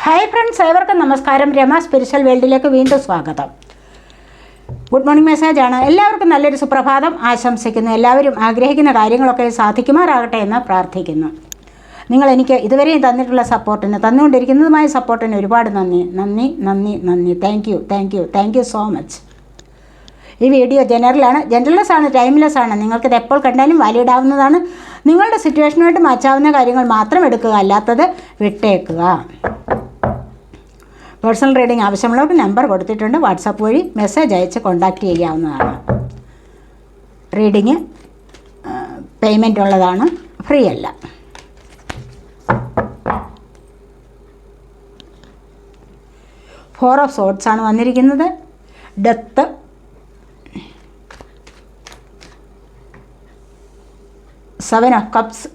Hi friends, ഏവർക്കും നമസ്കാരം. Rama spiritual വേൾഡിലേക്ക് വീണ്ടും സ്വാഗതം. ഗുഡ് മോർണിംഗ് മെസ്സേജാണ്. എല്ലാവർക്കും നല്ലൊരു സുപ്രഭാതം ആശംസിക്കുന്നു. എല്ലാവരും ആഗ്രഹിക്കുന്ന കാര്യങ്ങളൊക്കെ സാധിക്കുമാറാകട്ടെ എന്ന് പ്രാർത്ഥിക്കുന്നു. നിങ്ങൾ എനിക്ക് ഇതുവരെയും തന്നിട്ടുള്ള സപ്പോർട്ടിന്, തന്നുകൊണ്ടിരിക്കുന്നതുമായ സപ്പോർട്ടിന് ഒരുപാട് നന്ദി. Thank you so much. ഈ വീഡിയോ ജനറൽലെസ് ആണ്, ടൈംലെസ് ആണ്. നിങ്ങൾക്കിത് എപ്പോൾ കണ്ടാലും വാലിഡ് ആവുന്നതാണ്. നിങ്ങളുടെ സിറ്റുവേഷനുമായിട്ട് മാച്ചാവുന്ന കാര്യങ്ങൾ മാത്രം എടുക്കുക, അല്ലാത്തത് വിട്ടേക്കുക. പേഴ്സണൽ റീഡിംഗ് ആവശ്യമുള്ളവർക്ക് നമ്പർ കൊടുത്തിട്ടുണ്ട്. വാട്സാപ്പ് വഴി മെസ്സേജ് അയച്ച് കോൺടാക്റ്റ് ചെയ്യാവുന്നതാണ്. റീഡിങ് പേയ്മെൻ്റ് ഉള്ളതാണ്, ഫ്രീ അല്ല. ഫോർ ഓഫ് സോർഡ്സ് ആണ് വന്നിരിക്കുന്നത്. Death, seven of cups,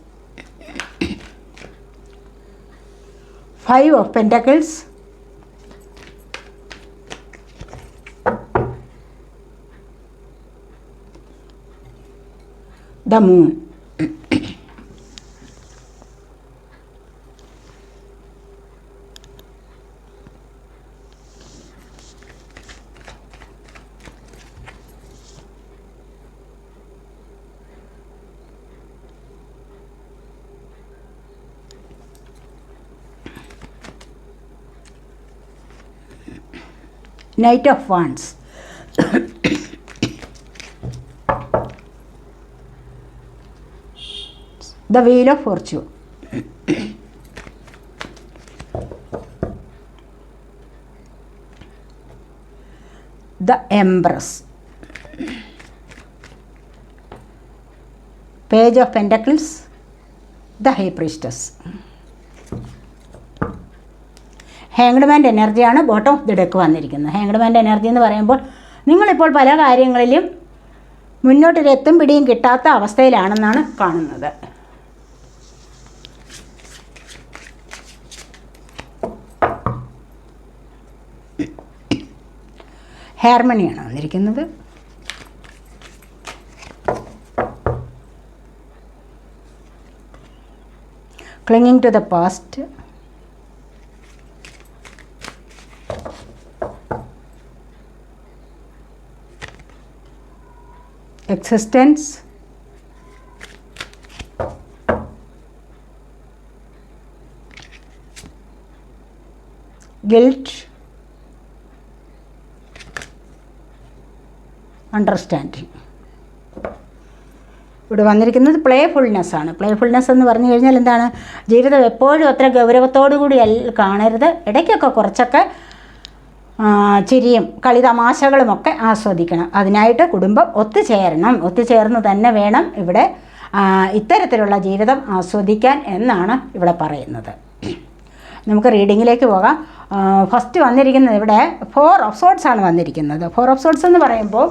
five of pentacles, the moon. Knight of Wands. The Wheel of Fortune. The Empress. Page of Pentacles. The High Priestess. Hanged മാൻ്റെ എനർജിയാണ് bottom of the deck വന്നിരിക്കുന്നത്. Hanged മാൻ്റെ energy എന്ന് പറയുമ്പോൾ നിങ്ങളിപ്പോൾ പല കാര്യങ്ങളിലും മുന്നോട്ടൊരു എത്തും പിടിയും കിട്ടാത്ത അവസ്ഥയിലാണെന്നാണ് കാണുന്നത്. ഹാർമണിയാണ് വന്നിരിക്കുന്നത്. Clinging to the past, existence, guilt, understanding. ഇവിടെ വന്നിരിക്കുന്നത് പ്ലേഫുൾനെസ് ആണ്. പ്ലേഫുൾനെസ് എന്ന് പറഞ്ഞു കഴിഞ്ഞാൽ എന്താണ്? ജീവിതം എപ്പോഴും അത്ര ഗൗരവത്തോടു കൂടി കാണരുത്. ഇടയ്ക്കൊക്കെ കുറച്ചൊക്കെ ചിരിയും കളിതമാശകളുമൊക്കെ ആസ്വദിക്കണം. അതിനായിട്ട് കുടുംബം ഒത്തുചേർന്ന് തന്നെ വേണം ഇവിടെ ഇത്തരത്തിലുള്ള ജീവിതം ആസ്വദിക്കാൻ എന്നാണ് ഇവിടെ പറയുന്നത്. നമുക്ക് റീഡിങ്ങിലേക്ക് പോകാം. ഫസ്റ്റ് വന്നിരിക്കുന്നത് ഇവിടെ ഫോർ ഓഫ് സോർഡ്സ് ആണ് വന്നിരിക്കുന്നത്. ഫോർ ഓഫ് സോർഡ്സ് എന്ന് പറയുമ്പോൾ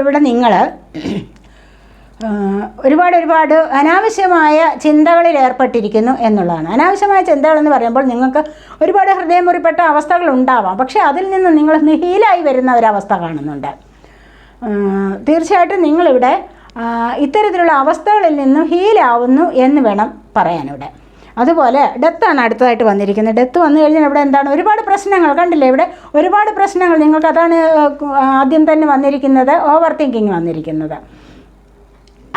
ഇവിടെ നിങ്ങൾ ഒരുപാട് അനാവശ്യമായ ചിന്തകളിൽ ഏർപ്പെട്ടിരിക്കുന്നു എന്നുള്ളതാണ്. അനാവശ്യമായ ചിന്തകളെന്ന് പറയുമ്പോൾ നിങ്ങൾക്ക് ഒരുപാട് ഹൃദയമുറിപ്പെട്ട അവസ്ഥകൾ ഉണ്ടാവാം. പക്ഷേ അതിൽ നിന്ന് നിങ്ങൾ ഹീലായി വരുന്ന ഒരവസ്ഥ കാണുന്നുണ്ട്. തീർച്ചയായിട്ടും നിങ്ങളിവിടെ ഇത്തരത്തിലുള്ള അവസ്ഥകളിൽ നിന്നും ഹീലാവുന്നു എന്ന് വേണം പറയാനിവിടെ. അതുപോലെ ഡെത്താണ് അടുത്തതായിട്ട് വന്നിരിക്കുന്നത്. ഡെത്ത് വന്നു കഴിഞ്ഞാൽ ഇവിടെ എന്താണ്? ഒരുപാട് പ്രശ്നങ്ങൾ കണ്ടില്ലേ? ഇവിടെ ഒരുപാട് പ്രശ്നങ്ങൾ നിങ്ങൾക്ക്. അതാണ് ആദ്യം തന്നെ വന്നിരിക്കുന്നത്, ഓവർ തിങ്കിങ് വന്നിരിക്കുന്നത്.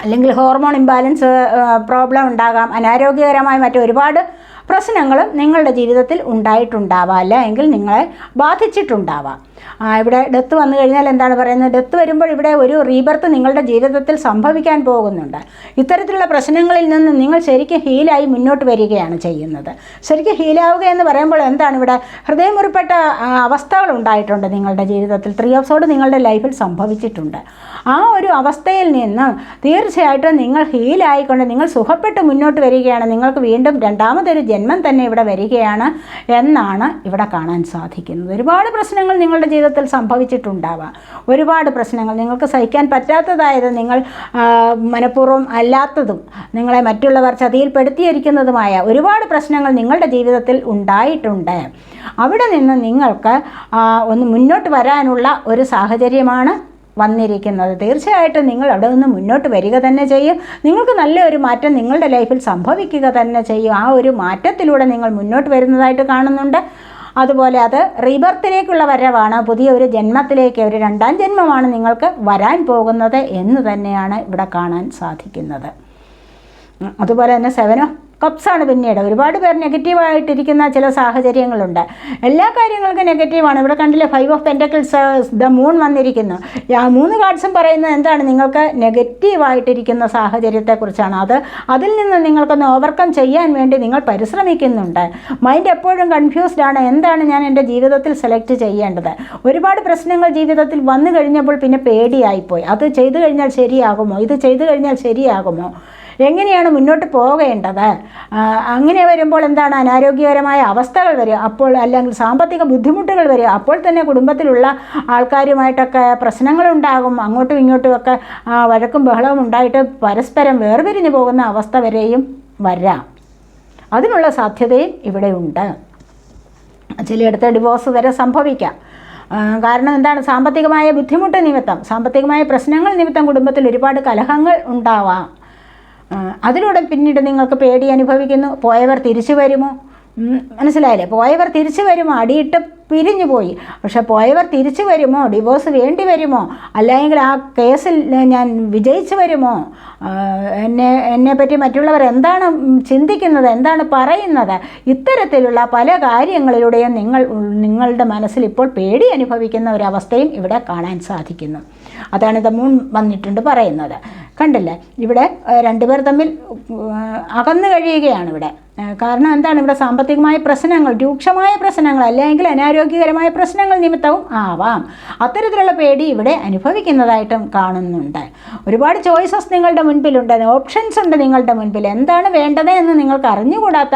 അല്ലെങ്കിൽ ഹോർമോൺ ഇംബാലൻസ് പ്രോബ്ലം ഉണ്ടാകാം. അനാരോഗ്യകരമായ മറ്റൊരുപാട് പ്രശ്നങ്ങളും നിങ്ങളുടെ ജീവിതത്തിൽ ഉണ്ടായിട്ടുണ്ടാവാം, അല്ല എങ്കിൽ നിങ്ങളെ ബാധിച്ചിട്ടുണ്ടാവാം. ഇവിടെ ഡെത്ത് വന്നു കഴിഞ്ഞാൽ എന്താണ് പറയുന്നത്? ഡെത്ത് വരുമ്പോൾ ഇവിടെ ഒരു റീബർത്ത് നിങ്ങളുടെ ജീവിതത്തിൽ സംഭവിക്കാൻ പോകുന്നുണ്ട്. ഇത്തരത്തിലുള്ള പ്രശ്നങ്ങളിൽ നിന്ന് നിങ്ങൾ ശരിക്കും ഹീലായി മുന്നോട്ട് വരികയാണ് ചെയ്യുന്നത്. ശരിക്കും ഹീലാവുക എന്ന് പറയുമ്പോൾ എന്താണ്? ഇവിടെ ഹൃദയമുറിപ്പെട്ട അവസ്ഥകൾ ഉണ്ടായിട്ടുണ്ട് നിങ്ങളുടെ ജീവിതത്തിൽ. 3 ഓഫ് സോർഡ് നിങ്ങളുടെ ലൈഫിൽ സംഭവിച്ചിട്ടുണ്ട്. ആ ഒരു അവസ്ഥയിൽ നിന്ന് തീർച്ചയായിട്ടും നിങ്ങൾ ഹീലായിക്കൊണ്ട് നിങ്ങൾ സുഖപ്പെട്ട് മുന്നോട്ട് വരികയാണ്. നിങ്ങൾക്ക് വീണ്ടും രണ്ടാമതൊരു ജന്മം തന്നെ ഇവിടെ വരികയാണ് എന്നാണ് ഇവിടെ കാണാൻ സാധിക്കുന്നത്. ഒരുപാട് പ്രശ്നങ്ങൾ നിങ്ങളുടെ ജീവിതത്തിൽ സംഭവിച്ചിട്ടുണ്ടാവാം. ഒരുപാട് പ്രശ്നങ്ങൾ നിങ്ങൾക്ക് സഹിക്കാൻ പറ്റാത്തതായത്, നിങ്ങൾ മനഃപൂർവ്വം അല്ലാത്തതും നിങ്ങളെ മറ്റുള്ളവർ ചതിയിൽപ്പെടുത്തിയിരിക്കുന്നതുമായ ഒരുപാട് പ്രശ്നങ്ങൾ നിങ്ങളുടെ ജീവിതത്തിൽ ഉണ്ടായിട്ടുണ്ട്. അവിടെ നിന്ന് നിങ്ങൾക്ക് ഒന്ന് മുന്നോട്ട് വരാനുള്ള ഒരു സാഹചര്യമാണ് വന്നിരിക്കുന്നത്. തീർച്ചയായിട്ടും നിങ്ങൾ അവിടെ നിന്ന് മുന്നോട്ട് വരിക തന്നെ ചെയ്യും. നിങ്ങൾക്ക് നല്ലൊരു മാറ്റം നിങ്ങളുടെ ലൈഫിൽ സംഭവിക്കുക തന്നെ ചെയ്യും. ആ ഒരു മാറ്റത്തിലൂടെ നിങ്ങൾ മുന്നോട്ട് വരുന്നതായിട്ട് കാണുന്നുണ്ട്. അതുപോലെ അത് റീബർത്തിലേക്കുള്ള വരവാണ്, പുതിയ ഒരു ജന്മത്തിലേക്ക്, ഒരു രണ്ടാം ജന്മമാണ് നിങ്ങൾക്ക് വരാൻ പോകുന്നത് എന്ന് തന്നെയാണ് ഇവിടെ കാണാൻ സാധിക്കുന്നത്. അതുപോലെ തന്നെ 7 ഓഫ് കപ്സാണ് പിന്നീട്. ഒരുപാട് പേർ നെഗറ്റീവായിട്ടിരിക്കുന്ന ചില സാഹചര്യങ്ങളുണ്ട്. എല്ലാ കാര്യങ്ങൾക്കും നെഗറ്റീവാണ്. ഇവിടെ കണ്ടില്ലേ 5 ഓഫ് പെൻറ്റക്കിൾസ്, ദ മൂൺ വന്നിരിക്കുന്നു. ആ 3 കാർഡ്സും പറയുന്നത് എന്താണ്? നിങ്ങൾക്ക് നെഗറ്റീവായിട്ടിരിക്കുന്ന സാഹചര്യത്തെക്കുറിച്ചാണ്. അതിൽ നിന്ന് നിങ്ങൾക്കൊന്ന് ഓവർകം ചെയ്യാൻ വേണ്ടി നിങ്ങൾ പരിശ്രമിക്കുന്നുണ്ട്. മൈൻഡ് എപ്പോഴും കൺഫ്യൂസ്ഡ് ആണ്. എന്താണ് ഞാൻ എൻ്റെ ജീവിതത്തിൽ സെലക്ട് ചെയ്യേണ്ടത്? ഒരുപാട് പ്രശ്നങ്ങൾ ജീവിതത്തിൽ വന്നു കഴിഞ്ഞപ്പോൾ പിന്നെ പേടിയായിപ്പോയി. അത് ചെയ്തു കഴിഞ്ഞാൽ ശരിയാകുമോ? ഇത് ചെയ്തു കഴിഞ്ഞാൽ ശരിയാകുമോ? എങ്ങനെയാണ് മുന്നോട്ട് പോകേണ്ടത്? അങ്ങനെ വരുമ്പോൾ എന്താണ്? അനാരോഗ്യകരമായ അവസ്ഥകൾ വരും. അപ്പോൾ അല്ലെങ്കിൽ സാമ്പത്തിക ബുദ്ധിമുട്ടുകൾ വരും. അപ്പോൾ തന്നെ കുടുംബത്തിലുള്ള ആൾക്കാരുമായിട്ടൊക്കെ പ്രശ്നങ്ങളുണ്ടാകും. അങ്ങോട്ടും ഇങ്ങോട്ടുമൊക്കെ വഴക്കും ബഹളവും ഉണ്ടായിട്ട് പരസ്പരം വേർപിരിഞ്ഞു പോകുന്ന അവസ്ഥ വരെയും വരാം. അതിനുള്ള സാധ്യതയും ഇവിടെയുണ്ട്. ചിലയിടത്ത് ഡിവോഴ്സ് വരെ സംഭവിക്കാം. കാരണം എന്താണ്? സാമ്പത്തികമായ ബുദ്ധിമുട്ട് നിമിത്തം, സാമ്പത്തികമായ പ്രശ്നങ്ങൾ നിമിത്തം കുടുംബത്തിൽ ഒരുപാട് കലഹങ്ങൾ ഉണ്ടാവാം. അതിലൂടെ പിന്നീട് നിങ്ങൾക്ക് പേടി അനുഭവിക്കുന്നു. പോയവർ തിരിച്ചു വരുമോ? മനസ്സിലായില്ലേ? പോയവർ തിരിച്ചു വരുമോ? അടിയിട്ട് പിരിഞ്ഞു പോയി, പക്ഷെ പോയവർ തിരിച്ചു വരുമോ? ഡിവോഴ്സ് വേണ്ടി വരുമോ? അല്ലെങ്കിൽ ആ കേസിൽ ഞാൻ വിജയിച്ചു വരുമോ? എന്നെപ്പറ്റി മറ്റുള്ളവർ എന്താണ് ചിന്തിക്കുന്നത്, എന്താണ് പറയുന്നത്? ഇത്തരത്തിലുള്ള പല കാര്യങ്ങളിലൂടെയും നിങ്ങളുടെ മനസ്സിൽ ഇപ്പോൾ പേടി അനുഭവിക്കുന്ന ഒരവസ്ഥയും ഇവിടെ കാണാൻ സാധിക്കുന്നു. അതാണ് ദ മൂൺ വന്നിട്ടുണ്ട് പറയുന്നത്. കണ്ടില്ലേ? ഇവിടെ രണ്ടുപേർ തമ്മിൽ അകന്നു കഴിയുകയാണ് ഇവിടെ. കാരണം എന്താണ്? ഇവിടെ സാമ്പത്തികമായ പ്രശ്നങ്ങൾ, രൂക്ഷമായ പ്രശ്നങ്ങൾ, അല്ലെങ്കിൽ അനാരോഗ്യകരമായ പ്രശ്നങ്ങൾ നിമിത്തവും ആവാം. അത്തരത്തിലുള്ള പേടി ഇവിടെ അനുഭവിക്കുന്നതായിട്ടും കാണുന്നുണ്ട്. ഒരുപാട് ചോയ്സസ് നിങ്ങളുടെ മുൻപിലുണ്ട്, ഓപ്ഷൻസ് ഉണ്ട് നിങ്ങളുടെ മുൻപിൽ. എന്താണ് വേണ്ടത് എന്ന് നിങ്ങൾക്ക് അറിഞ്ഞുകൂടാത്ത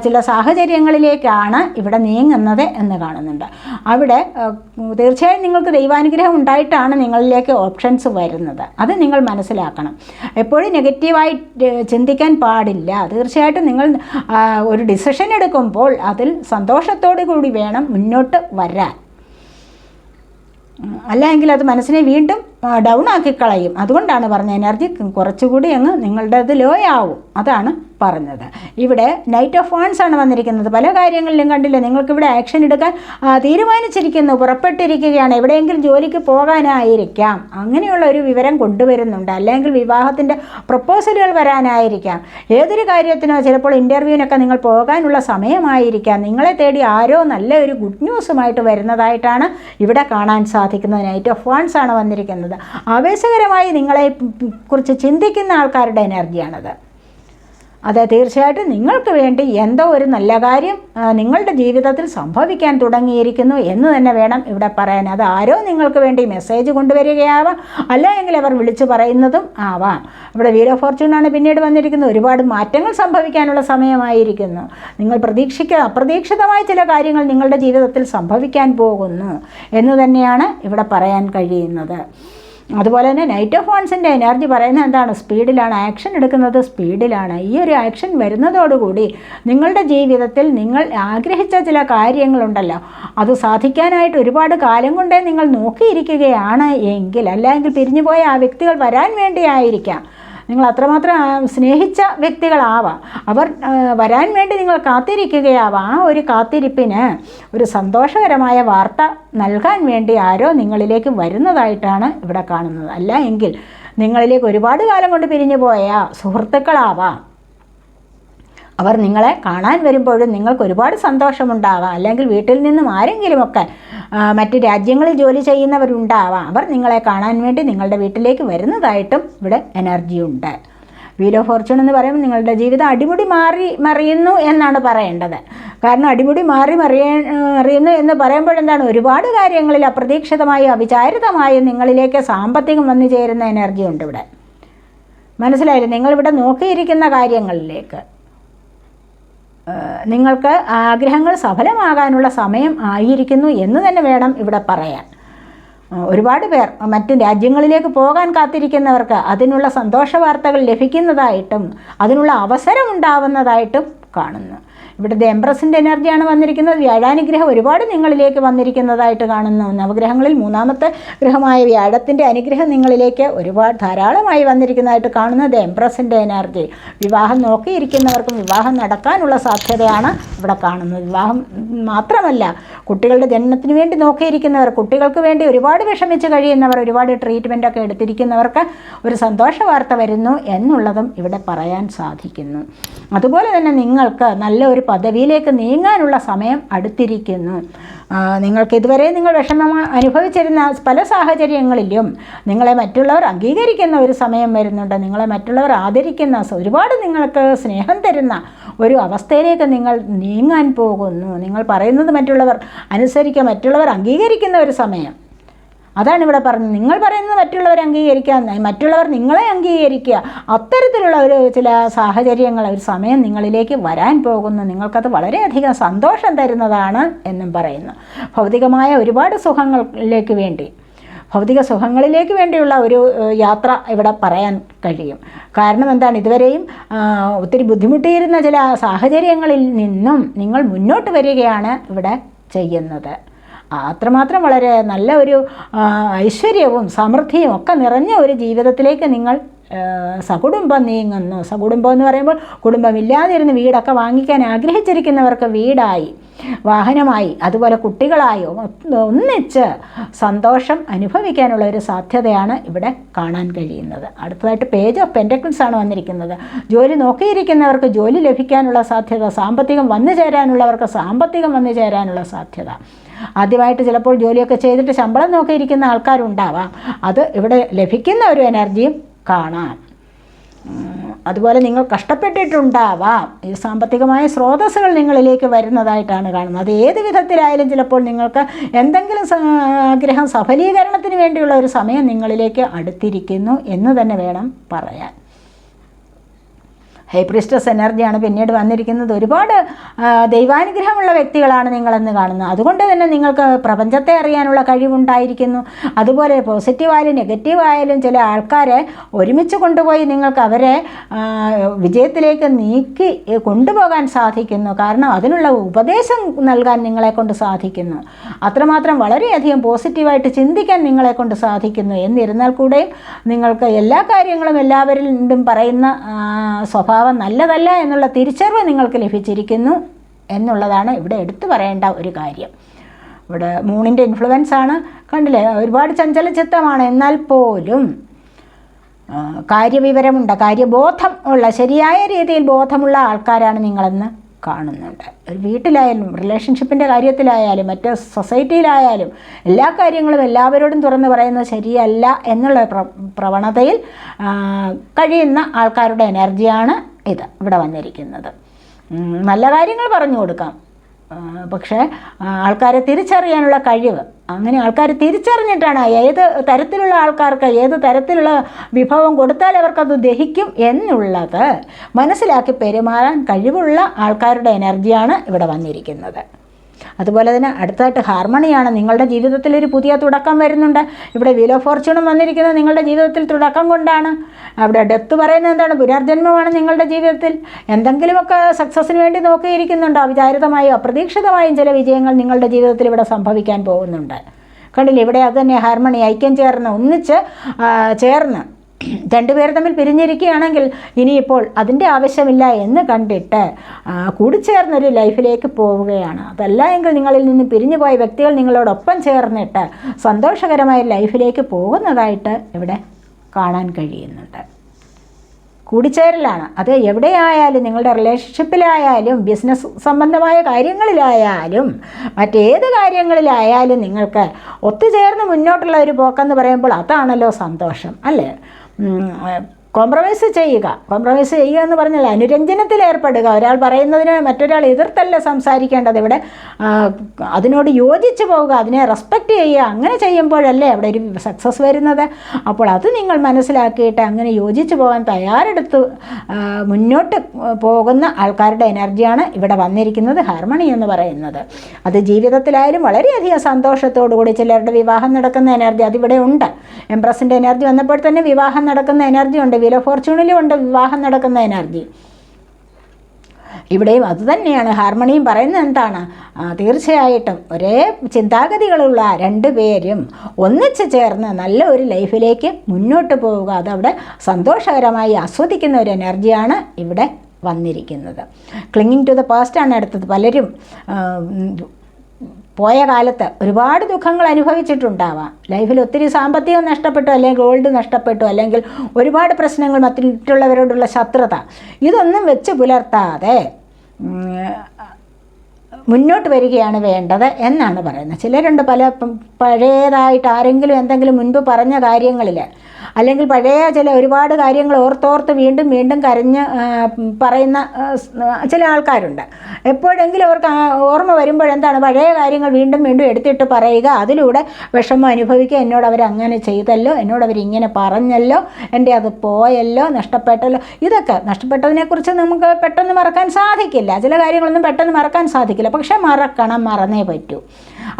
ചില സാഹചര്യങ്ങളിലേക്കാണ് ഇവിടെ നീങ്ങുന്നത് എന്ന് കാണുന്നുണ്ട്. അവിടെ തീർച്ചയായും നിങ്ങൾക്ക് ദൈവാനുഗ്രഹം ഉണ്ടായിട്ടാണ് നിങ്ങളിലേക്ക് ഓപ്ഷൻസ് വരുന്നത്. അത് നിങ്ങൾ മനസ്സിലാക്കണം. എപ്പോഴും നെഗറ്റീവായി ചിന്തിക്കാൻ പാടില്ല. തീർച്ചയായിട്ടും നിങ്ങൾ ഒരു ഡിസിഷൻ എടുക്കുമ്പോൾ അതിൽ സന്തോഷത്തോടു കൂടി വേണം മുന്നോട്ട് വരാൻ. അല്ലെങ്കിൽ അത് മനസ്സിനെ വീണ്ടും ഡൗൺ ആക്കി കളയും. അതുകൊണ്ടാണ് പറഞ്ഞത് എനർജി കുറച്ചുകൂടി അങ്ങ് നിങ്ങളുടേത് ലോ ആവും. അതാണ് പറഞ്ഞത്. ഇവിടെ നൈറ്റ് ഓഫ് വാൺസ് ആണ് വന്നിരിക്കുന്നത്. പല കാര്യങ്ങളിലും കണ്ടില്ലേ, നിങ്ങൾക്കിവിടെ ആക്ഷൻ എടുക്കാൻ തീരുമാനിച്ചിരിക്കുന്നു, പുറപ്പെട്ടിരിക്കുകയാണ്. എവിടെയെങ്കിലും ജോലിക്ക് പോകാനായിരിക്കാം, അങ്ങനെയുള്ള ഒരു വിവരം കൊണ്ടുവരുന്നുണ്ട്. അല്ലെങ്കിൽ വിവാഹത്തിൻ്റെ പ്രപ്പോസലുകൾ വരാനായിരിക്കാം. ഏതൊരു കാര്യത്തിനോ, ചിലപ്പോൾ ഇൻ്റർവ്യൂവിനൊക്കെ നിങ്ങൾ പോകാനുള്ള സമയമായിരിക്കാം. നിങ്ങളെ തേടി ആരോ നല്ല ഒരു ഗുഡ് ന്യൂസുമായിട്ട് വരുന്നതായിട്ടാണ് ഇവിടെ കാണാൻ സാധിക്കുന്നത്. നൈറ്റ് ഓഫ് വാൺസ് ആണ് വന്നിരിക്കുന്നത്. ആവേശകരമായി നിങ്ങളെ കുറിച്ച് ചിന്തിക്കുന്ന ആൾക്കാരുടെ എനർജിയാണത്. അത് തീർച്ചയായിട്ടും നിങ്ങൾക്ക് വേണ്ടി എന്തോ ഒരു നല്ല കാര്യം നിങ്ങളുടെ ജീവിതത്തിൽ സംഭവിക്കാൻ തുടങ്ങിയിരിക്കുന്നു എന്ന് തന്നെ വേണം ഇവിടെ പറയാൻ. അത് ആരോ നിങ്ങൾക്ക് വേണ്ടി മെസ്സേജ് കൊണ്ടുവരികയാവാം, അല്ലെങ്കിൽ അവർ വിളിച്ചു പറയുന്നതും ആവാം. ഇവിടെ വീൽ ഓഫ് ഫോർച്യൂണാണ് പിന്നീട് വന്നിരിക്കുന്നത്. ഒരുപാട് മാറ്റങ്ങൾ സംഭവിക്കാനുള്ള സമയമായിരിക്കുന്നു. നിങ്ങൾ അപ്രതീക്ഷിതമായ ചില കാര്യങ്ങൾ നിങ്ങളുടെ ജീവിതത്തിൽ സംഭവിക്കാൻ പോകുന്നു എന്ന് തന്നെയാണ് ഇവിടെ പറയാൻ കഴിയുന്നത്. അതുപോലെ തന്നെ നൈറ്റ് ഓഫ് വാൺസിൻ്റെ എനർജി പറയുന്നത് എന്താണ്? സ്പീഡിലാണ്, ആക്ഷൻ എടുക്കുന്നത് സ്പീഡിലാണ്. ഈ ഒരു ആക്ഷൻ വരുന്നതോടുകൂടി നിങ്ങളുടെ ജീവിതത്തിൽ നിങ്ങൾ ആഗ്രഹിച്ച ചില കാര്യങ്ങളുണ്ടല്ലോ, അത് സാധിക്കാനായിട്ട് ഒരുപാട് കാലം കൊണ്ടേ നിങ്ങൾ നോക്കിയിരിക്കുകയാണ് എങ്കിൽ, അല്ലെങ്കിൽ പിരിഞ്ഞുപോയ ആ വ്യക്തികൾ വരാൻ വേണ്ടിയായിരിക്കാം. നിങ്ങൾ അത്രമാത്രം സ്നേഹിച്ച വ്യക്തികളാവാം. അവർ വരാൻ വേണ്ടി നിങ്ങൾ കാത്തിരിക്കുകയാവാം. ആ ഒരു കാത്തിരിപ്പിന് ഒരു സന്തോഷകരമായ വാർത്ത നൽകാൻ വേണ്ടി ആരോ നിങ്ങളിലേക്ക് വരുന്നതായിട്ടാണ് ഇവിടെ കാണുന്നത്. അല്ല എങ്കിൽ നിങ്ങളിലേക്ക് ഒരുപാട് കാലം കൊണ്ട് പിരിഞ്ഞു പോയ സുഹൃത്തുക്കളാവാം. അവർ നിങ്ങളെ കാണാൻ വരുമ്പോഴും നിങ്ങൾക്ക് ഒരുപാട് സന്തോഷമുണ്ടാവാം. അല്ലെങ്കിൽ വീട്ടിൽ നിന്നും ആരെങ്കിലുമൊക്കെ മറ്റ് രാജ്യങ്ങളിൽ ജോലി ചെയ്യുന്നവരുണ്ടാവാം. അവർ നിങ്ങളെ കാണാൻ വേണ്ടി നിങ്ങളുടെ വീട്ടിലേക്ക് വരുന്നതായിട്ടും ഇവിടെ എനർജിയുണ്ട്. വീൽ ഓഫ് ഫോർച്യൂൺ എന്ന് പറയുമ്പോൾ നിങ്ങളുടെ ജീവിതം അടിമുടി മറിയുന്നു എന്നാണ് പറയേണ്ടത്. കാരണം അടിമുടി മറിയുന്നു എന്ന് പറയുമ്പോഴെന്താണ്? ഒരുപാട് കാര്യങ്ങളിൽ അപ്രതീക്ഷിതമായും അവിചാരിതമായും നിങ്ങളിലേക്ക് സാമ്പത്തികം വന്നു ചേരുന്ന എനർജി ഉണ്ട് ഇവിടെ. മനസ്സിലായില്ലേ? നിങ്ങളിവിടെ നോക്കിയിരിക്കുന്ന കാര്യങ്ങളിലേക്ക് നിങ്ങൾക്ക് ആഗ്രഹങ്ങൾ സഫലമാകാനുള്ള സമയം ആയിരിക്കുന്നു എന്ന് തന്നെ വേണം ഇവിടെ പറയാൻ. ഒരുപാട് പേർ മറ്റ് രാജ്യങ്ങളിലേക്ക് പോകാൻ കാത്തിരിക്കുന്നവർക്ക് അതിനുള്ള സന്തോഷ വാർത്തകൾ ലഭിക്കുന്നതായിട്ടും അതിനുള്ള അവസരം ഉണ്ടാവുന്നതായിട്ടും കാണുന്നു. ഇവിടുത്തെ എംപ്രസിൻ്റെ എനർജിയാണ് വന്നിരിക്കുന്നത്. വ്യാഴാനുഗ്രഹം ഒരുപാട് നിങ്ങളിലേക്ക് വന്നിരിക്കുന്നതായിട്ട് കാണുന്നു. നവഗ്രഹങ്ങളിൽ 3ാമത്തെ ഗ്രഹമായ വ്യാഴത്തിൻ്റെ അനുഗ്രഹം നിങ്ങളിലേക്ക് ഒരുപാട് ധാരാളമായി വന്നിരിക്കുന്നതായിട്ട് കാണുന്നത് എംപ്രസിൻ്റെ എനർജി. വിവാഹം നോക്കിയിരിക്കുന്നവർക്കും വിവാഹം നടക്കാനുള്ള സാധ്യതയാണ് ഇവിടെ കാണുന്നത്. വിവാഹം മാത്രമല്ല, കുട്ടികളുടെ ജനനത്തിന് വേണ്ടി നോക്കിയിരിക്കുന്നവർ, കുട്ടികൾക്ക് വേണ്ടി ഒരുപാട് വിഷമിച്ച് കഴിയുന്നവർ, ഒരുപാട് ട്രീറ്റ്മെൻറ്റൊക്കെ എടുത്തിരിക്കുന്നവർക്ക് ഒരു സന്തോഷ വാർത്ത വരുന്നു എന്നുള്ളതും ഇവിടെ പറയാൻ സാധിക്കുന്നു. അതുപോലെ തന്നെ നിങ്ങൾക്ക് നല്ല ഒരു പദവിയിലേക്ക് നീങ്ങാനുള്ള സമയം അടുത്തിരിക്കുന്നു. നിങ്ങൾക്ക് ഇതുവരെ നിങ്ങൾ വിഷമം അനുഭവിച്ചിരുന്ന പല സാഹചര്യങ്ങളിലും നിങ്ങളെ മറ്റുള്ളവർ അംഗീകരിക്കുന്ന ഒരു സമയം വരുന്നുണ്ട്. നിങ്ങളെ മറ്റുള്ളവർ ആദരിക്കുന്ന, ഒരുപാട് നിങ്ങൾക്ക് സ്നേഹം തരുന്ന ഒരു അവസ്ഥയിലേക്ക് നിങ്ങൾ നീങ്ങാൻ പോകുന്നു. നിങ്ങൾ പറയുന്നത് മറ്റുള്ളവർ അനുസരിക്കുക, മറ്റുള്ളവർ അംഗീകരിക്കുന്ന ഒരു സമയം. അതാണ് ഇവിടെ പറഞ്ഞത്. നിങ്ങൾ പറയുന്നത് മറ്റുള്ളവർ അംഗീകരിക്കുക, മറ്റുള്ളവർ നിങ്ങളെ അംഗീകരിക്കുക, അത്തരത്തിലുള്ള ചില സാഹചര്യങ്ങൾ, ഒരു സമയം നിങ്ങളിലേക്ക് വരാൻ പോകുന്നു. നിങ്ങൾക്കത് വളരെയധികം സന്തോഷം തരുന്നതാണ് എന്നും പറയുന്നു. ഭൗതികമായ ഒരുപാട് സുഖങ്ങളിലേക്ക് വേണ്ടി, ഭൗതിക സുഖങ്ങളിലേക്ക് വേണ്ടിയുള്ള ഒരു യാത്ര ഇവിടെ പറയാൻ കഴിയും. കാരണം എന്താണ്, ഇതുവരെയും ഒത്തിരി ബുദ്ധിമുട്ടിയിരുന്ന ചില സാഹചര്യങ്ങളിൽ നിന്നും നിങ്ങൾ മുന്നോട്ട് വരികയാണ് ഇവിടെ ചെയ്യുന്നത്. അത്രമാത്രം വളരെ നല്ല ഒരു ഐശ്വര്യവും സമൃദ്ധിയും ഒക്കെ നിറഞ്ഞ ഒരു ജീവിതത്തിലേക്ക് നിങ്ങൾ സകുടുംബം നീങ്ങുന്നു. സകുടുംബം എന്ന് പറയുമ്പോൾ കുടുംബമില്ലാതിരുന്ന് വീടൊക്കെ വാങ്ങിക്കാൻ ആഗ്രഹിച്ചിരിക്കുന്നവർക്ക് വീടായി, വാഹനമായി, അതുപോലെ കുട്ടികളായോ ഒന്നിച്ച് സന്തോഷം അനുഭവിക്കാനുള്ള ഒരു സാധ്യതയാണ് ഇവിടെ കാണാൻ കഴിയുന്നത്. അടുത്തതായിട്ട് പേജ് ഓഫ് പെൻറ്റക്കിൾസ് ആണ് വന്നിരിക്കുന്നത്. ജോലി നോക്കിയിരിക്കുന്നവർക്ക് ജോലി ലഭിക്കാനുള്ള സാധ്യത, സാമ്പത്തികം വന്നു ചേരാനുള്ളവർക്ക് സാമ്പത്തികം വന്നു ചേരാനുള്ള സാധ്യത. ആദ്യമായിട്ട് ചിലപ്പോൾ ജോലിയൊക്കെ ചെയ്തിട്ട് ശമ്പളം നോക്കിയിരിക്കുന്ന ആൾക്കാരുണ്ടാവാം. അത് ഇവിടെ ലഭിക്കുന്ന ഒരു എനർജിയും കാണാം. അതുപോലെ നിങ്ങൾ കഷ്ടപ്പെട്ടിട്ടുണ്ടാവാം. ഈ സാമ്പത്തികമായ സ്രോതസ്സുകൾ നിങ്ങളിലേക്ക് വരുന്നതായിട്ടാണ് കാണുന്നത്. അത് ഏത് വിധത്തിലായാലും ചിലപ്പോൾ നിങ്ങൾക്ക് എന്തെങ്കിലും ആഗ്രഹം സഫലീകരണത്തിന് വേണ്ടിയുള്ള ഒരു സമയം നിങ്ങളിലേക്ക് അടുത്തിരിക്കുന്നു എന്ന് തന്നെ വേണം പറയാൻ. ഹൈ പ്രീസ്റ്റസ് എനർജിയാണ് പിന്നീട് വന്നിരിക്കുന്നത്. ഒരുപാട് ദൈവാനുഗ്രഹമുള്ള വ്യക്തികളാണ് നിങ്ങളെന്ന് കാണുന്നത്. അതുകൊണ്ട് തന്നെ നിങ്ങൾക്ക് പ്രപഞ്ചത്തെ അറിയാനുള്ള കഴിവുണ്ടായിരിക്കുന്നു. അതുപോലെ പോസിറ്റീവായാലും നെഗറ്റീവായാലും ചില ആൾക്കാരെ ഒരുമിച്ച് കൊണ്ടുപോയി നിങ്ങൾക്ക് അവരെ വിജയത്തിലേക്ക് നീക്കി കൊണ്ടുപോകാൻ സാധിക്കുന്നു. കാരണം അതിനുള്ള ഉപദേശം നൽകാൻ നിങ്ങളെക്കൊണ്ട് സാധിക്കുന്നു. അത്രമാത്രം വളരെയധികം പോസിറ്റീവായിട്ട് ചിന്തിക്കാൻ നിങ്ങളെക്കൊണ്ട് സാധിക്കുന്നു. എന്നിരുന്നാൽ കൂടെയും നിങ്ങൾക്ക് എല്ലാ കാര്യങ്ങളും എല്ലാവരിലും പറയുന്ന സ്വഭാവം നല്ലതല്ല എന്നുള്ള തിരിച്ചറിവ് നിങ്ങൾക്ക് ലഭിച്ചിരിക്കുന്നു എന്നുള്ളതാണ് ഇവിടെ എടുത്തു പറയേണ്ട ഒരു കാര്യം. ഇവിടെ മൂണിൻ്റെ ഇൻഫ്ലുവൻസ് ആണ്, കണ്ടില്ലേ, ഒരുപാട് ചഞ്ചല ചിത്തമാണ്. എന്നാൽ പോലും കാര്യവിവരമുണ്ട്, കാര്യബോധം ഉള്ള, ശരിയായ രീതിയിൽ ബോധമുള്ള ആൾക്കാരാണ് നിങ്ങളെന്ന് കാണുന്നുണ്ട്. ഒരു വീട്ടിലായാലും റിലേഷൻഷിപ്പിൻ്റെ കാര്യത്തിലായാലും മറ്റ് സൊസൈറ്റിയിലായാലും എല്ലാ കാര്യങ്ങളും എല്ലാവരോടും തുറന്ന് പറയുന്നത് ശരിയല്ല എന്നുള്ള പ്രവണതയിൽ കഴിയുന്ന ആൾക്കാരുടെ എനർജിയാണ് ഇത് ഇവിടെ വന്നിരിക്കുന്നത്. നല്ല കാര്യങ്ങൾ പറഞ്ഞു കൊടുക്കാം, പക്ഷേ ആൾക്കാരെ തിരിച്ചറിയാനുള്ള കഴിവ്, അങ്ങനെ ആൾക്കാർ തിരിച്ചറിഞ്ഞിട്ടാണ് ഏത് തരത്തിലുള്ള ആൾക്കാർക്ക് ഏത് തരത്തിലുള്ള വിഭവം കൊടുത്താൽ അവർക്കത് ദഹിക്കും എന്നുള്ളത് മനസ്സിലാക്കി പെരുമാറാൻ കഴിവുള്ള ആൾക്കാരുടെ എനർജിയാണ് ഇവിടെ വന്നിരിക്കുന്നത്. അതുപോലെ തന്നെ അടുത്തായിട്ട് ഹാർമണിയാണ്. നിങ്ങളുടെ ജീവിതത്തിൽ ഒരു പുതിയ തുടക്കം വരുന്നുണ്ട്. ഇവിടെ വീൽ ഓഫ് ഫോർച്യൂണും വന്നിരിക്കുന്നത് നിങ്ങളുടെ ജീവിതത്തിൽ തുടക്കം കൊണ്ടാണ്. അവിടെ ഡെത്ത് പറയുന്നത് എന്താണ്, പുനർജന്മമാണ് നിങ്ങളുടെ ജീവിതത്തിൽ. എന്തെങ്കിലുമൊക്കെ സക്സസ്സിന് വേണ്ടി നോക്കിയിരിക്കുന്നുണ്ട്. അവിചാരിതമായും അപ്രതീക്ഷിതമായും ചില വിജയങ്ങൾ നിങ്ങളുടെ ജീവിതത്തിൽ ഇവിടെ സംഭവിക്കാൻ പോകുന്നുണ്ട്. കണ്ടില്ലേ, ഇവിടെ അത് തന്നെ ഹാർമണി, ഐക്യം ചേർന്ന്, ഒന്നിച്ച് ചേർന്ന് രണ്ടുപേർ തമ്മിൽ പിരിഞ്ഞിരിക്കുകയാണെങ്കിൽ ഇനിയിപ്പോൾ അതിൻ്റെ ആവശ്യമില്ല എന്ന് കണ്ടിട്ട് കൂടിച്ചേർന്നൊരു ലൈഫിലേക്ക് പോവുകയാണ്. അതല്ല എങ്കിൽ നിങ്ങളിൽ നിന്ന് പിരിഞ്ഞു പോയ വ്യക്തികൾ നിങ്ങളോടൊപ്പം ചേർന്നിട്ട് സന്തോഷകരമായ ലൈഫിലേക്ക് പോകുന്നതായിട്ട് ഇവിടെ കാണാൻ കഴിയുന്നുണ്ട്. കൂടിച്ചേരലാണ്. അത് എവിടെയായാലും, നിങ്ങളുടെ റിലേഷൻഷിപ്പിലായാലും ബിസിനസ് സംബന്ധമായ കാര്യങ്ങളിലായാലും മറ്റേത് കാര്യങ്ങളിലായാലും നിങ്ങൾക്ക് ഒത്തുചേർന്ന് മുന്നോട്ടുള്ള ഒരു പോക്കെന്ന് പറയുമ്പോൾ അതാണല്ലോ സന്തോഷം, അല്ലേ? കോംപ്രമൈസ് ചെയ്യുക എന്ന് പറഞ്ഞാൽ അനുരഞ്ജനത്തിൽ ഏർപ്പെടുക. ഒരാൾ പറയുന്നതിന് മറ്റൊരാൾ എതിർത്തല്ല സംസാരിക്കേണ്ടത്. ഇവിടെ അതിനോട് യോജിച്ച് പോവുക, അതിനെ റെസ്പെക്റ്റ് ചെയ്യുക. അങ്ങനെ ചെയ്യുമ്പോഴല്ലേ അവിടെ ഒരു സക്സസ് വരുന്നത്. അപ്പോൾ അത് നിങ്ങൾ മനസ്സിലാക്കിയിട്ട് അങ്ങനെ യോജിച്ച് പോകാൻ തയ്യാറെടുത്ത് മുന്നോട്ട് പോകുന്ന ആൾക്കാരുടെ എനർജിയാണ് ഇവിടെ വന്നിരിക്കുന്നത്, ഹാർമണി എന്ന് പറയുന്നത്. അത് ജീവിതത്തിലായാലും വളരെയധികം സന്തോഷത്തോടു കൂടി ചിലരുടെ വിവാഹം നടക്കുന്ന എനർജി അതിവിടെ ഉണ്ട്. എംപ്രസിൻ്റെ എനർജി വന്നപ്പോൾ തന്നെ വിവാഹം നടക്കുന്ന എനർജി ഉണ്ട്. വീൽ ഓഫ് ഫോർച്യൂണിലും ഉണ്ട് വിവാഹം നടക്കുന്ന എനർജി. ഇവിടെയും അതുതന്നെയാണ്. ഹാർമണിയും പറയുന്നത് എന്താണ്? തീർച്ചയായിട്ടും ഒരേ ചിന്താഗതികളുള്ള രണ്ടുപേരും ഒന്നിച്ച് ചേർന്ന് നല്ല ഒരു ലൈഫിലേക്ക് മുന്നോട്ട് പോവുക. അതവിടെ സന്തോഷകരമായി ആസ്വദിക്കുന്ന ഒരു എനർജിയാണ് ഇവിടെ വന്നിരിക്കുന്നത്. ക്ലിങ്ങിങ് ടു ദ പാസ്റ്റാണ് അടുത്തത്. പലരും പോയ കാലത്ത് ഒരുപാട് ദുഃഖങ്ങൾ അനുഭവിച്ചിട്ടുണ്ടാവാം. ലൈഫിൽ ഒത്തിരി സാമ്പത്തികം നഷ്ടപ്പെട്ടു, അല്ലെങ്കിൽ ഗോൾഡ് നഷ്ടപ്പെട്ടു, അല്ലെങ്കിൽ ഒരുപാട് പ്രശ്നങ്ങൾ, മറ്റുള്ളവരോടുള്ള ശത്രുത, ഇതൊന്നും വെച്ച് പുലർത്താതെ മുന്നോട്ട് വരികയാണ് വേണ്ടത് എന്നാണ് പറയുന്നത്. ചിലരുണ്ട് പഴയതായിട്ട് ആരെങ്കിലും എന്തെങ്കിലും മുൻപ് പറഞ്ഞ കാര്യങ്ങളിൽ, അല്ലെങ്കിൽ പഴയ ഒരുപാട് കാര്യങ്ങൾ ഓർത്തോർത്ത് വീണ്ടും വീണ്ടും കരഞ്ഞ് പറയുന്ന ചില ആൾക്കാരുണ്ട്. എപ്പോഴെങ്കിലും അവർക്ക് ഓർമ്മ വരുമ്പോഴെന്താണ് പഴയ കാര്യങ്ങൾ വീണ്ടും വീണ്ടും എടുത്തിട്ട് പറയുക, അതിലൂടെ വിഷമം അനുഭവിക്കുക. എന്നോട് അവരങ്ങനെ ചെയ്തല്ലോ, എന്നോട് അവരിങ്ങനെ പറഞ്ഞല്ലോ, എൻ്റെ അത് പോയല്ലോ, നഷ്ടപ്പെട്ടല്ലോ. ഇതൊക്കെ നഷ്ടപ്പെട്ടതിനെക്കുറിച്ച് നമുക്ക് പെട്ടെന്ന് മറക്കാൻ സാധിക്കില്ല. ചില കാര്യങ്ങളൊന്നും പെട്ടെന്ന് മറക്കാൻ സാധിക്കില്ല. പക്ഷേ മറന്നേ പറ്റൂ.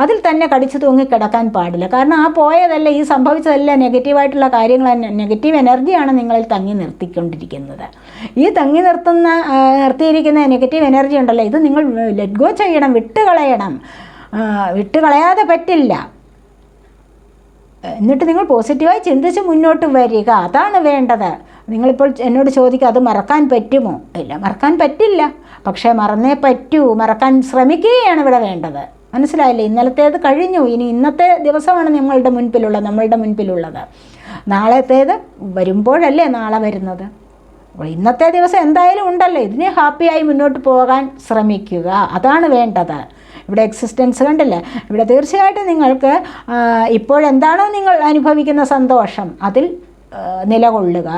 അതിൽ തന്നെ കടിച്ചു തൂങ്ങിക്കിടക്കാൻ പാടില്ല. കാരണം ആ പോയതല്ല, ഈ സംഭവിച്ചതല്ല നെഗറ്റീവായിട്ടുള്ള കാര്യങ്ങൾ, നെഗറ്റീവ് എനർജിയാണ് നിങ്ങളിൽ തങ്ങി നിർത്തിക്കൊണ്ടിരിക്കുന്നത്. ഈ നിർത്തിയിരിക്കുന്ന നെഗറ്റീവ് എനർജി ഉണ്ടല്ലോ, ഇത് നിങ്ങൾ ലെറ്റ് ഗോ ചെയ്യണം, വിട്ടുകളയാതെ പറ്റില്ല. എന്നിട്ട് നിങ്ങൾ പോസിറ്റീവായി ചിന്തിച്ച് മുന്നോട്ട് വരിക, അതാണ് വേണ്ടത്. നിങ്ങളിപ്പോൾ എന്നോട് ചോദിക്കുക അത് മറക്കാൻ പറ്റുമോ? ഇല്ല, മറക്കാൻ പറ്റില്ല. പക്ഷേ മറന്നേ പറ്റൂ. മറക്കാൻ ശ്രമിക്കുകയാണ് ഇവിടെ വേണ്ടത്. മനസ്സിലായില്ലേ? ഇന്നലത്തേത് കഴിഞ്ഞു, ഇനി ഇന്നത്തെ ദിവസമാണ് നമ്മളുടെ മുൻപിലുള്ളത്. നാളത്തേത് വരുമ്പോഴല്ലേ നാളെ വരുന്നത്. അപ്പോൾ ഇന്നത്തെ ദിവസം എന്തായാലും ഉണ്ടല്ലോ, ഇതിനെ ഹാപ്പിയായി മുന്നോട്ട് പോകാൻ ശ്രമിക്കുക, അതാണ് വേണ്ടത്. ഇവിടെ എക്സിസ്റ്റൻസ് കണ്ടില്ലേ? ഇവിടെ തീർച്ചയായിട്ടും നിങ്ങൾക്ക് ഇപ്പോഴെന്താണോ നിങ്ങൾ അനുഭവിക്കുന്ന സന്തോഷം അതിൽ നിലകൊള്ളുക.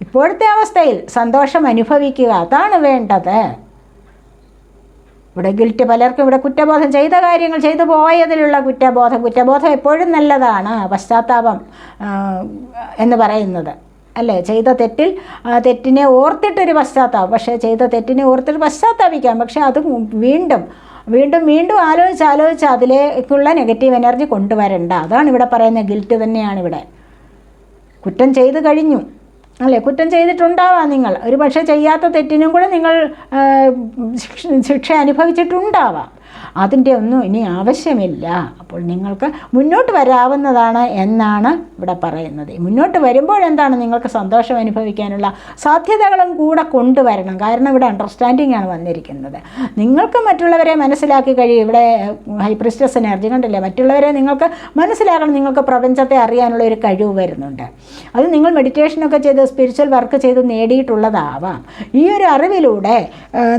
ഇപ്പോഴത്തെ അവസ്ഥയിൽ സന്തോഷം അനുഭവിക്കുക, അതാണ് വേണ്ടത്. ഇവിടെ ഗിൽറ്റ്, പലർക്കും ഇവിടെ കുറ്റബോധം, ചെയ്ത കാര്യങ്ങൾ ചെയ്തു പോയതിലുള്ള കുറ്റബോധം എപ്പോഴും നല്ലതാണ്. പശ്ചാത്താപം എന്ന് പറയുന്നത് അല്ലേ? ചെയ്ത തെറ്റിനെ ഓർത്തിട്ടൊരു പശ്ചാത്താപം. പക്ഷേ ചെയ്ത തെറ്റിനെ ഓർത്തിട്ട് പശ്ചാത്താപിക്കാം. പക്ഷേ അത് വീണ്ടും ആലോചിച്ച് അതിലേക്കുള്ള നെഗറ്റീവ് എനർജി കൊണ്ടുവരണ്ട. അതാണ് ഇവിടെ പറയുന്നത്. ഗിൽറ്റ് തന്നെയാണ് ഇവിടെ. കുറ്റം ചെയ്തു കഴിഞ്ഞു അല്ലേ? കുറ്റം ചെയ്തിട്ടുണ്ടാവാം നിങ്ങൾ. ഒരു പക്ഷേ ചെയ്യാത്ത തെറ്റിനും കൂടെ നിങ്ങൾ ശിക്ഷ അനുഭവിച്ചിട്ടുണ്ടാവാം. അതിൻ്റെ ഒന്നും ഇനി ആവശ്യമില്ല. അപ്പോൾ നിങ്ങൾക്ക് മുന്നോട്ട് വരാവുന്നതാണ് എന്നാണ് ഇവിടെ പറയുന്നത്. മുന്നോട്ട് വരുമ്പോഴെന്താണ് നിങ്ങൾക്ക് സന്തോഷം അനുഭവിക്കാനുള്ള സാധ്യതകളും കൂടെ കൊണ്ടുവരണം. കാരണം ഇവിടെ അണ്ടർസ്റ്റാൻഡിംഗ് ആണ് വന്നിരിക്കുന്നത്. നിങ്ങൾക്ക് മറ്റുള്ളവരെ മനസ്സിലാക്കി കഴിയും. ഇവിടെ ഹൈ പ്രീസ്റ്റസ് എനർജി കണ്ടില്ലേ? മറ്റുള്ളവരെ നിങ്ങൾക്ക് മനസ്സിലാക്കണം. നിങ്ങൾക്ക് പ്രപഞ്ചത്തെ അറിയാനുള്ള ഒരു കഴിവ് വരുന്നുണ്ട്. അത് നിങ്ങൾ മെഡിറ്റേഷനൊക്കെ ചെയ്ത് സ്പിരിച്വൽ വർക്ക് ചെയ്ത് നേടിയിട്ടുള്ളതാവാം. ഈ ഒരു അറിവിലൂടെ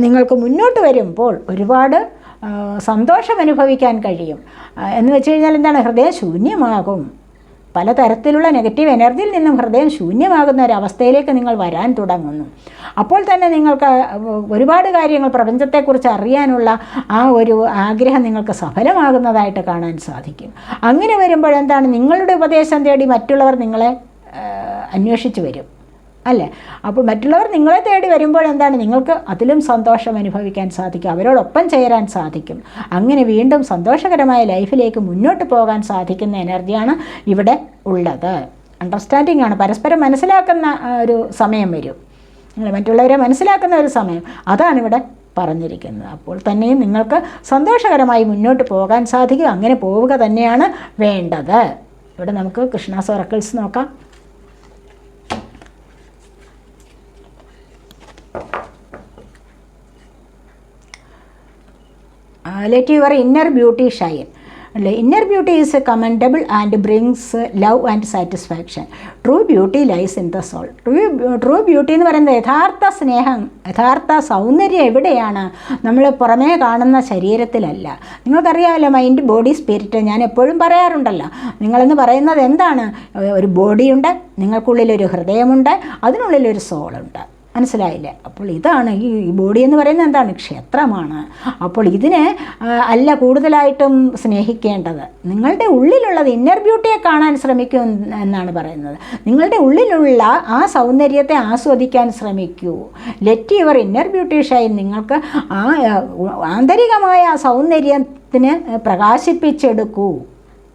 നിങ്ങൾക്ക് മുന്നോട്ട് വരുമ്പോൾ ഒരുപാട് സന്തോഷം അനുഭവിക്കാൻ കഴിയും. എന്ന് വെച്ച് കഴിഞ്ഞാൽ എന്താണ്? ഹൃദയം ശൂന്യമാകും. പലതരത്തിലുള്ള നെഗറ്റീവ് എനർജിയിൽ നിന്നും ഹൃദയം ശൂന്യമാകുന്ന ഒരവസ്ഥയിലേക്ക് നിങ്ങൾ വരാൻ തുടങ്ങുന്നു. അപ്പോൾ തന്നെ നിങ്ങൾക്ക് ഒരുപാട് കാര്യങ്ങൾ പ്രപഞ്ചത്തെക്കുറിച്ച് അറിയാനുള്ള ആ ഒരു ആഗ്രഹം നിങ്ങൾക്ക് സഫലമാകുന്നതായിട്ട് കാണാൻ സാധിക്കും. അങ്ങനെ വരുമ്പോഴെന്താണ്? നിങ്ങളുടെ ഉപദേശം തേടി മറ്റുള്ളവർ നിങ്ങളെ അന്വേഷിച്ച് വരും അല്ലേ? അപ്പോൾ മറ്റുള്ളവർ നിങ്ങളെ തേടി വരുമ്പോഴെന്താണ്? നിങ്ങൾക്ക് അതിലും സന്തോഷം അനുഭവിക്കാൻ സാധിക്കും, അവരോടൊപ്പം ചേരാൻ സാധിക്കും. അങ്ങനെ വീണ്ടും സന്തോഷകരമായ ലൈഫിലേക്ക് മുന്നോട്ട് പോകാൻ സാധിക്കുന്ന എനർജിയാണ് ഇവിടെ ഉള്ളത്. അണ്ടർസ്റ്റാൻഡിംഗ് ആണ്. പരസ്പരം മനസ്സിലാക്കുന്ന ഒരു സമയം വരും. മറ്റുള്ളവരെ മനസ്സിലാക്കുന്ന ഒരു സമയം, അതാണ് ഇവിടെ പറഞ്ഞിരിക്കുന്നത്. അപ്പോൾ തന്നെയും നിങ്ങൾക്ക് സന്തോഷകരമായി മുന്നോട്ട് പോകാൻ സാധിക്കും. അങ്ങനെ പോവുക തന്നെയാണ് വേണ്ടത്. ഇവിടെ നമുക്ക് കൃഷ്ണാസ് ഒറക്കിൾസ് നോക്കാം. Let your inner beauty shine. അല്ലേ? Inner beauty is commendable and brings love and satisfaction. True beauty lies in the soul. True beauty എന്ന് പറയുന്നത് യഥാർത്ഥ സ്നേഹം, യഥാർത്ഥ സൗന്ദര്യം എവിടെയാണ്? നമ്മൾ പുറമേ കാണുന്ന ശരീരത്തിലല്ല. നിങ്ങൾക്കറിയാമല്ലോ, മൈൻഡ്, ബോഡി, സ്പിരിറ്റ്. ഞാൻ എപ്പോഴും പറയാറുണ്ടല്ലോ, നിങ്ങളെന്ന് പറയുന്നത് എന്താണ്? ഒരു ബോഡിയുണ്ട്, നിങ്ങൾക്കുള്ളിലൊരു ഹൃദയമുണ്ട്, അതിനുള്ളിലൊരു സോളുണ്ട്. മനസ്സിലായില്ലേ? അപ്പോൾ ഇതാണ് ഈ ബോഡി എന്ന് പറയുന്നത് എന്താണ്? ക്ഷേത്രമാണ്. അപ്പോൾ ഇതിനെ അല്ല കൂടുതലായിട്ടും സ്നേഹിക്കേണ്ടത്. നിങ്ങളുടെ ഉള്ളിലുള്ളത് ഇന്നർ ബ്യൂട്ടിയെ കാണാൻ ശ്രമിക്കൂ എന്നാണ് പറയുന്നത്. നിങ്ങളുടെ ഉള്ളിലുള്ള ആ സൗന്ദര്യത്തെ ആസ്വദിക്കാൻ ശ്രമിക്കൂ. Let your inner beauty shine. നിങ്ങൾക്ക് ആ ആന്തരികമായ ആ സൗന്ദര്യത്തിന് പ്രകാശിപ്പിച്ചെടുക്കൂ.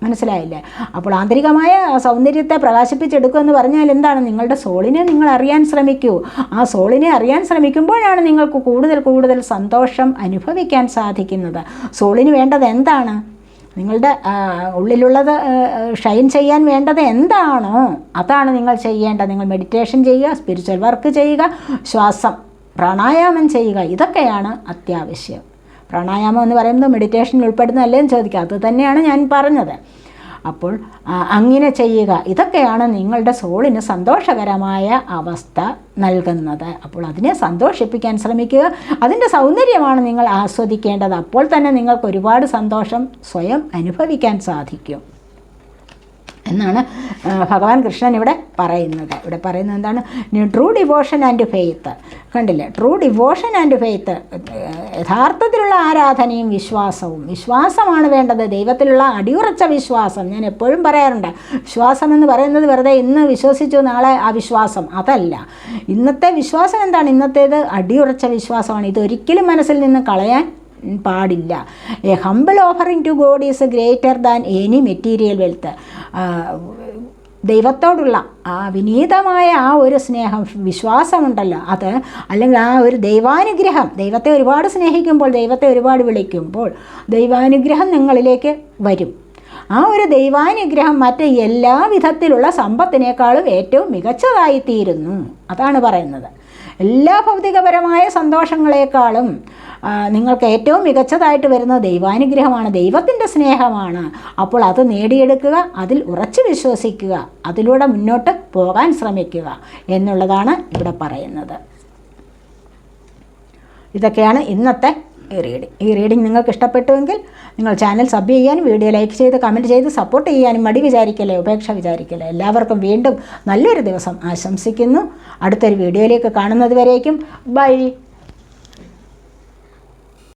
മനസ്സിലായില്ലേ? അപ്പോൾ ആന്തരികമായ സൗന്ദര്യത്തെ പ്രകാശിപ്പിച്ചെടുക്കുക എന്ന് പറഞ്ഞാൽ എന്താണ്? നിങ്ങളുടെ സോളിനെ നിങ്ങൾ അറിയാൻ ശ്രമിക്കൂ. ആ സോളിനെ അറിയാൻ ശ്രമിക്കുമ്പോഴാണ് നിങ്ങൾക്ക് കൂടുതൽ കൂടുതൽ സന്തോഷം അനുഭവിക്കാൻ സാധിക്കുന്നത്. സോളിന് വേണ്ടത് എന്താണ്? നിങ്ങളുടെ ഉള്ളിലുള്ളത് ഷൈൻ ചെയ്യാൻ വേണ്ടത് എന്താണോ അതാണ് നിങ്ങൾ ചെയ്യേണ്ടത്. നിങ്ങൾ മെഡിറ്റേഷൻ ചെയ്യുക, സ്പിരിച്വൽ വർക്ക് ചെയ്യുക, ശ്വാസം പ്രാണായാമം ചെയ്യുക. ഇതൊക്കെയാണ് അത്യാവശ്യം. പ്രാണായാമം എന്ന് പറയുന്നത് മെഡിറ്റേഷനിൽ ഉൾപ്പെടുന്നതല്ലേ എന്ന് ചോദിക്കുക. അത് തന്നെയാണ് ഞാൻ പറഞ്ഞത്. അപ്പോൾ അങ്ങനെ ചെയ്യുക. ഇതൊക്കെയാണ് നിങ്ങളുടെ സോളിന് സന്തോഷകരമായ അവസ്ഥ നൽകുന്നത്. അപ്പോൾ അതിനെ സന്തോഷിപ്പിക്കാൻ ശ്രമിക്കുക. അതിൻ്റെ സൗന്ദര്യമാണ് നിങ്ങൾ ആസ്വദിക്കേണ്ടത്. അപ്പോൾ തന്നെ നിങ്ങൾക്ക് ഒരുപാട് സന്തോഷം സ്വയം അനുഭവിക്കാൻ സാധിക്കും എന്നാണ് ഭഗവാൻ കൃഷ്ണൻ ഇവിടെ പറയുന്നത്. ഇവിടെ പറയുന്നത് എന്താണ്? True devotion and faith. കണ്ടില്ലേ? ട്രൂ ഡിവോഷൻ ആൻഡ് ഫെയ്ത്ത്, യഥാർത്ഥത്തിലുള്ള ആരാധനയും വിശ്വാസവും. വിശ്വാസമാണ് വേണ്ടത്, ദൈവത്തിലുള്ള അടിയുറച്ച വിശ്വാസം. ഞാൻ എപ്പോഴും പറയാറുണ്ട്, വിശ്വാസം എന്ന് പറയുന്നത് വെറുതെ ഇന്ന് വിശ്വസിച്ചു നാളെ ആ വിശ്വാസം, അതല്ല. ഇന്നത്തെ വിശ്വാസം എന്താണ്? ഇന്നത്തേത് അടിയുറച്ച വിശ്വാസമാണ്. ഇതൊരിക്കലും മനസ്സിൽ നിന്ന് കളയാൻ പാടില്ല. A humble offering to God is greater than any material wealth. ദൈവത്തോടുള്ള ആ വിനീതമായ ആ ഒരു സ്നേഹം, വിശ്വാസമുണ്ടല്ലോ, അത് അല്ലെങ്കിൽ ആ ഒരു ദൈവാനുഗ്രഹം, ദൈവത്തെ ഒരുപാട് സ്നേഹിക്കുമ്പോൾ, ദൈവത്തെ ഒരുപാട് വിളിക്കുമ്പോൾ ദൈവാനുഗ്രഹം നിങ്ങളിലേക്ക് വരും. ആ ഒരു ദൈവാനുഗ്രഹം മറ്റ് എല്ലാ വിധത്തിലുള്ള സമ്പത്തിനേക്കാളും ഏറ്റവും മികച്ചതായിത്തീരുന്നു. അതാണ് പറയുന്നത്. എല്ലാ ഭൗതികപരമായ സന്തോഷങ്ങളെക്കാളും നിങ്ങൾക്ക് ഏറ്റവും മികച്ചതായിട്ട് വരുന്നത് ദൈവാനുഗ്രഹമാണ്, ദൈവത്തിൻ്റെ സ്നേഹമാണ്. അപ്പോൾ അത് നേടിയെടുക്കുക, അതിൽ ഉറച്ചു വിശ്വസിക്കുക, അതിലൂടെ മുന്നോട്ട് പോകാൻ ശ്രമിക്കുക എന്നുള്ളതാണ് ഇവിടെ പറയുന്നത്. ഇതൊക്കെയാണ് ഇന്നത്തെ ഈ റീഡിംഗ് നിങ്ങൾക്ക് ഇഷ്ടപ്പെട്ടുവെങ്കിൽ നിങ്ങൾ ചാനൽ സബ് ചെയ്യാനും വീഡിയോ ലൈക്ക് ചെയ്ത് കമൻറ്റ് ചെയ്ത് സപ്പോർട്ട് ചെയ്യാനും മടി വിചാരിക്കല്ലേ, ഉപേക്ഷ വിചാരിക്കല്ലേ. എല്ലാവർക്കും വീണ്ടും നല്ലൊരു ദിവസം ആശംസിക്കുന്നു. അടുത്തൊരു വീഡിയോയിലേക്ക് കാണുന്നത് വരേക്കും ബൈ.